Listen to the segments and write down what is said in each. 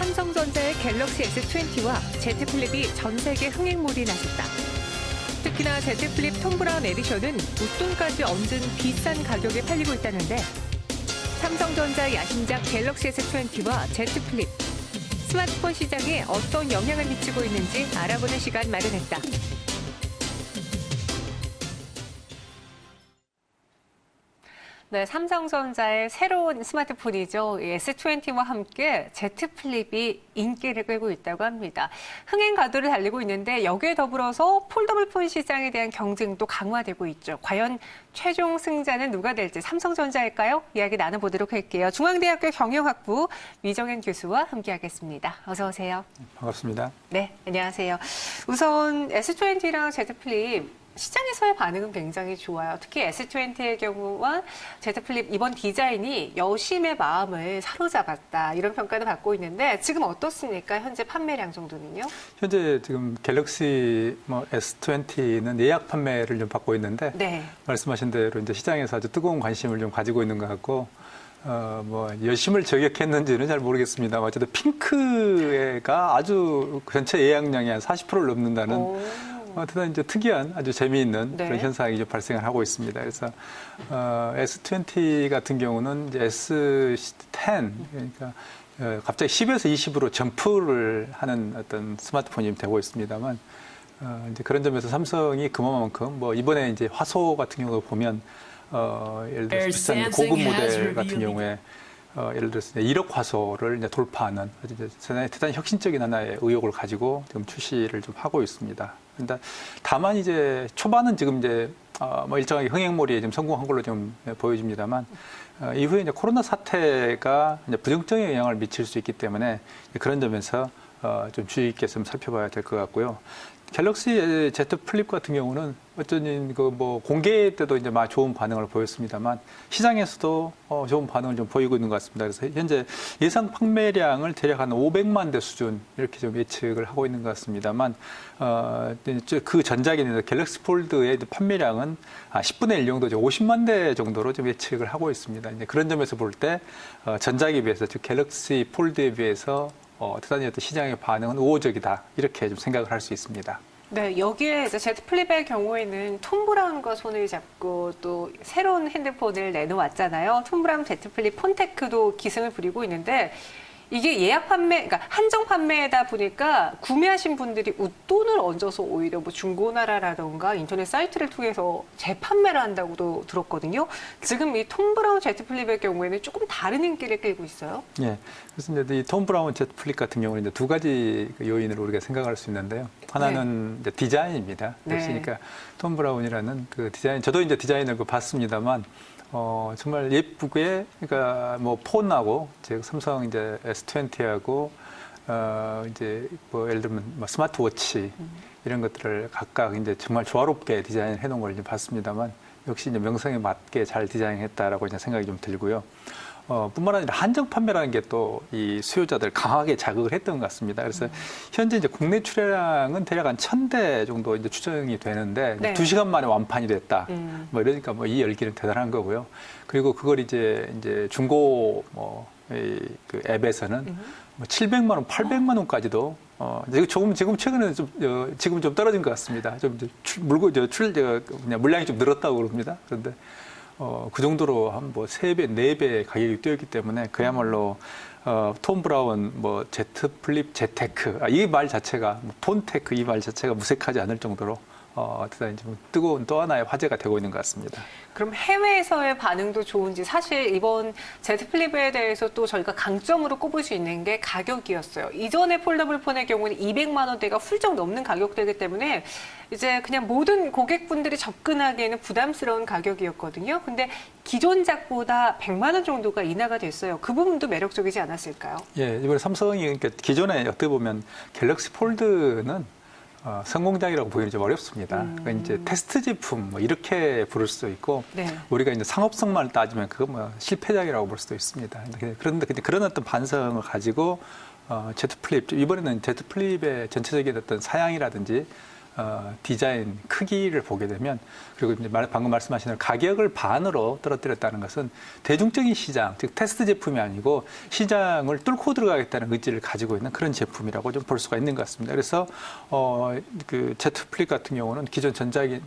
삼성전자의 갤럭시 S20와 Z 플립이 전 세계 흥행몰이 나섰다. 특히나 Z 플립 톰 브라운 에디션은 웃돈까지 얹은 비싼 가격에 팔리고 있다는데 삼성전자 야심작 갤럭시 S20와 Z 플립, 스마트폰 시장에 어떤 영향을 미치고 있는지 알아보는 시간 마련했다. 네, 삼성전자의 새로운 스마트폰이죠. S20와 함께 Z 플립이 인기를 끌고 있다고 합니다. 흥행 가도를 달리고 있는데 여기에 더불어서 폴더블 폰 시장에 대한 경쟁도 강화되고 있죠. 과연 최종 승자는 누가 될지 삼성전자일까요? 이야기 나눠보도록 할게요. 중앙대학교 경영학부 위정현 교수와 함께하겠습니다. 어서 오세요. 반갑습니다. 네, 안녕하세요. 우선 S20랑 Z 플립 시장에서의 반응은 굉장히 좋아요. 특히 S20의 경우와 Z 플립 이번 디자인이 여심의 마음을 사로잡았다. 이런 평가도 받고 있는데 지금 어떻습니까? 현재 판매량 정도는요? 현재 지금 갤럭시 S20는 예약 판매를 좀 받고 있는데 네. 말씀하신 대로 이제 시장에서 아주 뜨거운 관심을 좀 가지고 있는 것 같고 여심을 저격했는지는 잘 모르겠습니다만 어쨌든 핑크가 아주 전체 예약량이 한 40%를 넘는다는 대단히 이제 특이한 아주 재미있는 네. 그런 현상이 좀 발생을 하고 있습니다. 그래서 S20 같은 경우는 이제 S10 그러니까 갑자기 10에서 20으로 점프를 하는 어떤 스마트폰이 되고 있습니다만 이제 그런 점에서 삼성이 그만큼 이번에 이제 화소 같은 경우 보면 예를 들어서 비싼 고급 모델 같은 경우에 예를 들어서 1억 화소를 이제 돌파하는 대단히 혁신적인 하나의 의욕을 가지고 지금 출시를 좀 하고 있습니다. 그런데 다만 이제 초반은 지금 이제 일정하게 흥행몰이에 좀 성공한 걸로 좀 보여집니다만 이후에 이제 코로나 사태가 이제 부정적인 영향을 미칠 수 있기 때문에 그런 점에서 좀 주의 있게 좀 살펴봐야 될 것 같고요. 갤럭시 Z 플립 같은 경우는 어쩐지 공개 때도 이제 좋은 반응을 보였습니다만 시장에서도 좋은 반응을 좀 보이고 있는 것 같습니다. 그래서 현재 예상 판매량을 대략 한 500만 대 수준 이렇게 좀 예측을 하고 있는 것 같습니다만 그 전작인 갤럭시 폴드의 판매량은 10분의 1 정도 50만 대 정도로 좀 예측을 하고 있습니다. 이제 그런 점에서 볼 때 전작에 비해서 즉 갤럭시 폴드에 비해서 대단히 어떤 시장의 반응은 우호적이다 이렇게 좀 생각을 할 수 있습니다. 네, 여기에 이제 Z 플립의 경우에는 톰 브라운과 손을 잡고 또 새로운 핸드폰을 내놓았잖아요. 톰 브라운 Z 플립 폰테크도 기승을 부리고 있는데 이게 예약 판매, 그러니까 한정 판매다 보니까 구매하신 분들이 웃돈을 얹어서 오히려 중고나라라던가 인터넷 사이트를 통해서 재판매를 한다고도 들었거든요. 지금 이 톰 브라운 Z 플립의 경우에는 조금 다른 인기를 끌고 있어요. 네, 그래서 이제 이 톰 브라운 Z 플립 같은 경우는 이제 두 가지 요인을 우리가 생각할 수 있는데요. 하나는 이제 디자인입니다. 역시 그러니까 톰 브라운이라는 그 디자인, 저도 이제 디자인을 봤습니다만. 정말 예쁘게, 그러니까 폰하고, 즉 삼성 이제 S20하고, 이제 예를 들면 스마트워치 이런 것들을 각각 이제 정말 조화롭게 디자인해 놓은 걸 이제 봤습니다만, 역시 이제 명성에 맞게 잘 디자인했다라고 이제 생각이 좀 들고요. 뿐만 아니라 한정 판매라는 게 또 이 수요자들 강하게 자극을 했던 것 같습니다. 그래서 현재 이제 국내 출하량은 대략 한 1000대 정도 이제 추정이 되는데 네. 2시간 만에 완판이 됐다. 이러니까 이 열기는 대단한 거고요. 그리고 그걸 이제 중고 그 앱에서는 700만 원, 800만 원까지도 지금 최근에 지금 좀 떨어진 것 같습니다. 물량이 좀 늘었다고 그럽니다. 그런데 그 정도로 한 3배, 4배 가격이 뛰었기 때문에 그야말로 톰 브라운, Z 플립, 재테크 이 말 자체가 폰테크 이 말 자체가 무색하지 않을 정도로 대단히 좀 뜨거운 또 하나의 화제가 되고 있는 것 같습니다. 그럼 해외에서의 반응도 좋은지 사실 이번 Z 플립에 대해서 또 저희가 강점으로 꼽을 수 있는 게 가격이었어요. 이전의 폴더블 폰의 경우는 200만 원대가 훌쩍 넘는 가격대이기 때문에 이제 그냥 모든 고객분들이 접근하기에는 부담스러운 가격이었거든요. 근데 기존작보다 100만 원 정도가 인하가 됐어요. 그 부분도 매력적이지 않았을까요? 예, 이번에 삼성이 그러니까 기존에 어떻게 보면 갤럭시 폴드는 성공작이라고 보기는 좀 어렵습니다. 그러니까 이제 테스트 제품 이렇게 부를 수도 있고 네. 우리가 이제 상업성만 따지면 그거 실패작이라고 볼 수도 있습니다. 그런데 그런 어떤 반성을 가지고 Z 플립 이번에는 Z 플립의 전체적인 어떤 사양이라든지 디자인 크기를 보게 되면 그리고 이제 방금 말씀하신 대로 가격을 반으로 떨어뜨렸다는 것은 대중적인 시장, 즉 테스트 제품이 아니고 시장을 뚫고 들어가겠다는 의지를 가지고 있는 그런 제품이라고 좀 볼 수가 있는 것 같습니다. 그래서 그 Z 플립 같은 경우는 기존 전작인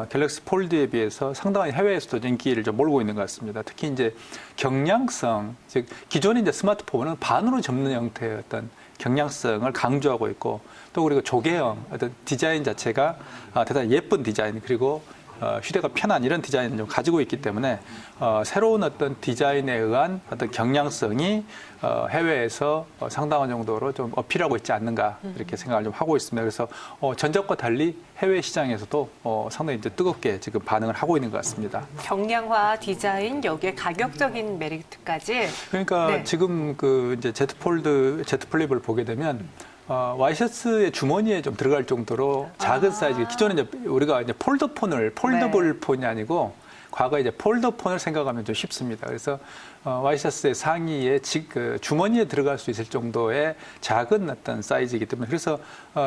갤럭시 폴드에 비해서 상당한 해외에서도 인기를 좀 몰고 있는 것 같습니다. 특히 이제 경량성, 즉 기존의 이제 스마트폰은 반으로 접는 형태의 어떤 경량성을 강조하고 있고 또 그리고 조개형 어떤 디자인 자체가 대단히 예쁜 디자인 그리고 휴대가 편한 이런 디자인을 좀 가지고 있기 때문에 새로운 어떤 디자인에 의한 어떤 경량성이 해외에서 상당한 정도로 좀 어필하고 있지 않는가 이렇게 생각을 좀 하고 있습니다. 그래서 전작과 달리 해외 시장에서도 상당히 이제 뜨겁게 지금 반응을 하고 있는 것 같습니다. 경량화, 디자인, 여기에 가격적인 메리트까지. 그러니까 네. 지금 그 이제 Z 플립을 보게 되면 와이셔츠의 주머니에 좀 들어갈 정도로 작은 사이즈. 기존에 이제 우리가 이제 폴더블 네. 폰이 아니고 과거에 이제 폴더폰을 생각하면 좀 쉽습니다. 그래서 와이셔츠의 상의에 그 주머니에 들어갈 수 있을 정도의 작은 어떤 사이즈이기 때문에 그래서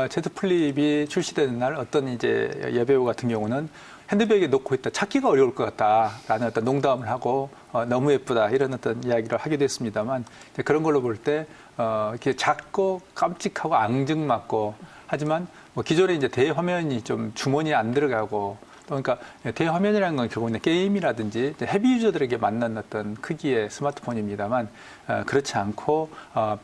Z 플립이 출시되는 날 어떤 이제 여배우 같은 경우는 핸드백에 넣고 있다 찾기가 어려울 것 같다라는 어떤 농담을 하고 너무 예쁘다 이런 어떤 이야기를 하기도 했습니다만 그런 걸로 볼 때 이렇게 작고 깜찍하고 앙증맞고 하지만 뭐 기존에 이제 대화면이 좀 주머니에 안 들어가고 그러니까 대화면이라는 건 결국은 게임이라든지 헤비 유저들에게 맞는 어떤 크기의 스마트폰입니다만 그렇지 않고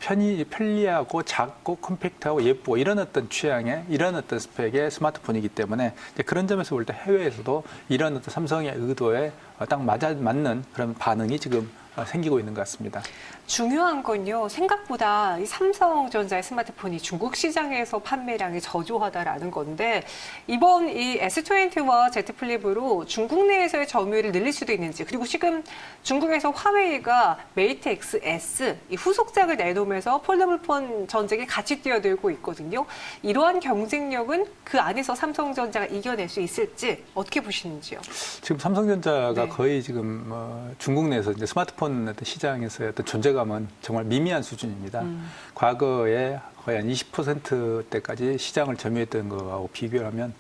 편리하고 작고 컴팩트하고 예쁘고 이런 어떤 취향의 이런 어떤 스펙의 스마트폰이기 때문에 그런 점에서 볼 때 해외에서도 이런 어떤 삼성의 의도에 딱 맞는 그런 반응이 지금 생기고 있는 것 같습니다. 중요한 건요, 생각보다 이 삼성전자의 스마트폰이 중국 시장에서 판매량이 저조하다라는 건데, 이번 이 S20와 Z 플립으로 중국 내에서의 점유율을 늘릴 수도 있는지, 그리고 지금 중국에서 화웨이가 메이트 XS, 이 후속작을 내놓으면서 폴더블폰 전쟁에 같이 뛰어들고 있거든요. 이러한 경쟁력은 그 안에서 삼성전자가 이겨낼 수 있을지 어떻게 보시는지요? 지금 삼성전자가 네. 거의 지금 중국 내에서 이제 스마트폰 어떤 시장에서의 어떤 존재감은 정말 미미한 수준입니다. 과거에 거의 한 20%대까지 시장을 점유했던 거하고 비교하면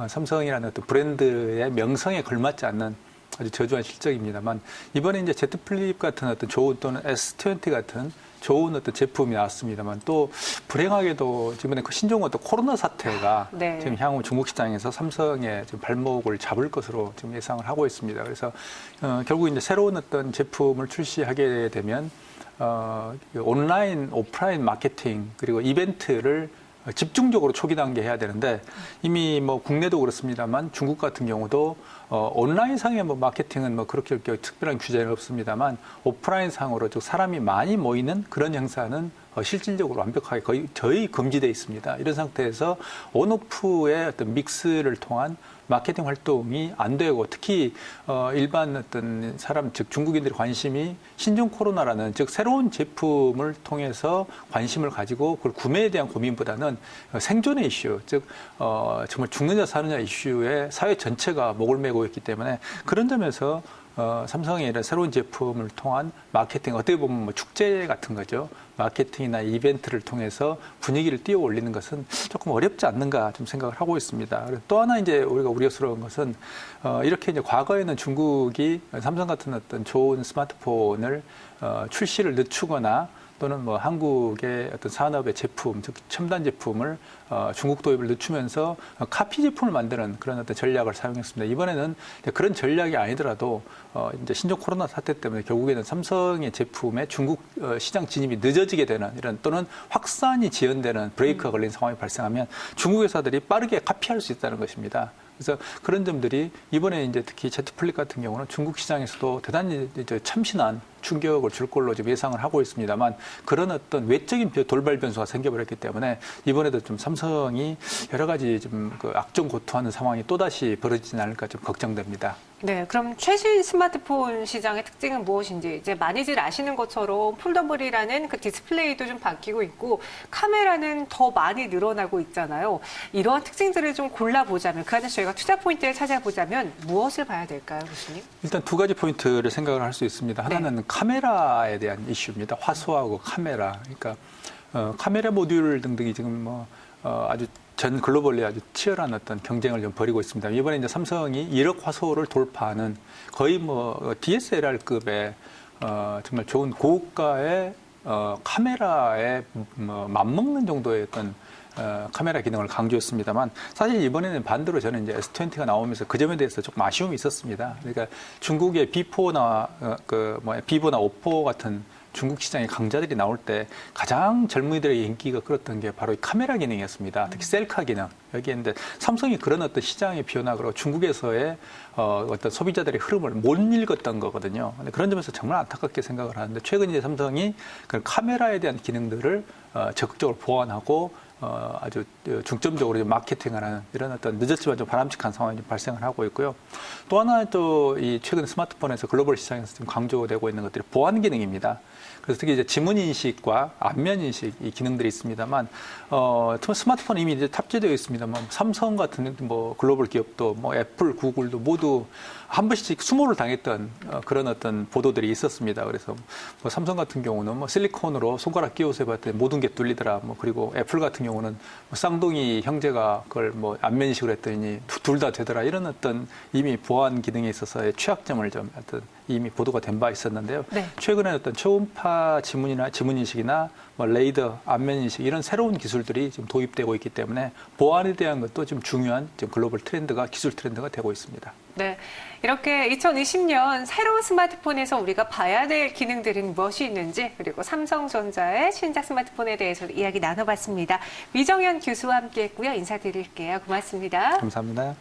삼성이라는 어떤 브랜드의 명성에 걸맞지 않는 아주 저조한 실적입니다만 이번에 이제 Z 플립 같은 어떤 좋은 또는 S20 같은 좋은 어떤 제품이 나왔습니다만 또 불행하게도 이번에 그 신종은 또 코로나 사태가 네. 지금 향후 중국 시장에서 삼성의 지금 발목을 잡을 것으로 지금 예상을 하고 있습니다. 그래서 결국 이제 새로운 어떤 제품을 출시하게 되면 온라인, 오프라인 마케팅 그리고 이벤트를 집중적으로 초기 단계 해야 되는데 이미 뭐 국내도 그렇습니다만 중국 같은 경우도 온라인 상의 뭐 마케팅은 뭐 그렇게 특별한 규제는 없습니다만 오프라인 상으로 즉 사람이 많이 모이는 그런 행사는 실질적으로 완벽하게 거의 금지되어 있습니다. 이런 상태에서 온오프의 어떤 믹스를 통한 마케팅 활동이 안 되고 특히 일반 어떤 사람 즉 중국인들의 관심이 신종 코로나라는 즉 새로운 제품을 통해서 관심을 가지고 그걸 구매에 대한 고민보다는 생존의 이슈 즉 정말 죽느냐 사느냐 이슈에 사회 전체가 목을 메고 있기 때문에 그런 점에서 삼성의 이런 새로운 제품을 통한 마케팅 어떻게 보면 뭐 축제 같은 거죠. 마케팅이나 이벤트를 통해서 분위기를 띄워 올리는 것은 조금 어렵지 않는가 좀 생각을 하고 있습니다. 또 하나 이제 우리가 우려스러운 것은 이렇게 이제 과거에는 중국이 삼성 같은 어떤 좋은 스마트폰을 출시를 늦추거나 또는 뭐 한국의 어떤 산업의 제품, 즉 첨단 제품을 중국 도입을 늦추면서 카피 제품을 만드는 그런 어떤 전략을 사용했습니다. 이번에는 그런 전략이 아니더라도 이제 신종 코로나 사태 때문에 결국에는 삼성의 제품의 중국 시장 진입이 늦어지게 되는 이런 또는 확산이 지연되는 브레이크가 걸린 상황이 발생하면 중국 회사들이 빠르게 카피할 수 있다는 것입니다. 그래서 그런 점들이 이번에 이제 특히 Z 플립 같은 경우는 중국 시장에서도 대단히 이제 참신한 충격을 줄 걸로 지금 예상을 하고 있습니다만 그런 어떤 외적인 돌발 변수가 생겨버렸기 때문에 이번에도 좀 삼성이 여러 가지 좀 그 악정고투하는 상황이 또다시 벌어지지 않을까 좀 걱정됩니다. 네, 그럼 최신 스마트폰 시장의 특징은 무엇인지 이제 많이들 아시는 것처럼 폴더블이라는 그 디스플레이도 좀 바뀌고 있고 카메라는 더 많이 늘어나고 있잖아요. 이러한 특징들을 좀 골라보자면 그 안에서 저희가 투자 포인트를 찾아보자면 무엇을 봐야 될까요, 교수님? 일단 두 가지 포인트를 생각을 할 수 있습니다. 하나는 네. 카메라에 대한 이슈입니다. 화소하고 카메라. 그러니까 카메라 모듈 등등이 지금 뭐 아주 전 글로벌리 아주 치열한 어떤 경쟁을 좀 벌이고 있습니다. 이번에 이제 삼성이 1억 화소를 돌파하는 거의 뭐 DSLR급의 정말 좋은 고가의 카메라에 뭐 맞먹는 정도의 어떤 카메라 기능을 강조했습니다만 사실 이번에는 반대로 저는 이제 S20가 나오면서 그 점에 대해서 조금 아쉬움이 있었습니다. 그러니까 중국의 비보나 오포 같은 중국 시장의 강자들이 나올 때 가장 젊은이들의 인기가 끌었던 게 바로 이 카메라 기능이었습니다. 특히 셀카 기능. 여기에 있는데 삼성이 그런 어떤 시장의 변화, 그리고 중국에서의 어떤 소비자들의 흐름을 못 읽었던 거거든요. 근데 그런 점에서 정말 안타깝게 생각을 하는데 최근 이제 삼성이 그 카메라에 대한 기능들을 적극적으로 보완하고 아주 중점적으로 마케팅하는 이런 어떤 늦었지만 좀 바람직한 상황이 발생을 하고 있고요. 또 하나 또 이 최근 스마트폰에서 글로벌 시장에서 지금 강조되고 있는 것들이 보안 기능입니다. 그래서 특히 이제 지문 인식과 안면 인식 이 기능들이 있습니다만, 스마트폰 이미 이제 탑재되어 있습니다만, 삼성 같은 뭐 글로벌 기업도 뭐 애플, 구글도 모두 한 번씩 수모를 당했던 그런 어떤 보도들이 있었습니다. 그래서 뭐 삼성 같은 경우는 뭐 실리콘으로 손가락 끼워서 해봤더니 모든 게 뚫리더라. 뭐 그리고 애플 같은 경우는 뭐 쌍둥이 형제가 그걸 뭐 안면 인식을 했더니 둘 다 되더라. 이런 어떤 이미 보안 기능에 있어서의 취약점을 좀 어떤 이미 보도가 된 바 있었는데요. 네. 최근에 어떤 초음파 지문 인식이나 뭐 레이더, 안면 인식 이런 새로운 기술들이 지금 도입되고 있기 때문에 보안에 대한 것도 좀 중요한 지금 글로벌 트렌드가 기술 트렌드가 되고 있습니다. 네. 이렇게 2020년 새로운 스마트폰에서 우리가 봐야 될 기능들은 무엇이 있는지, 그리고 삼성전자의 신작 스마트폰에 대해서 이야기 나눠봤습니다. 위정현 교수와 함께 했고요. 인사드릴게요. 고맙습니다. 감사합니다.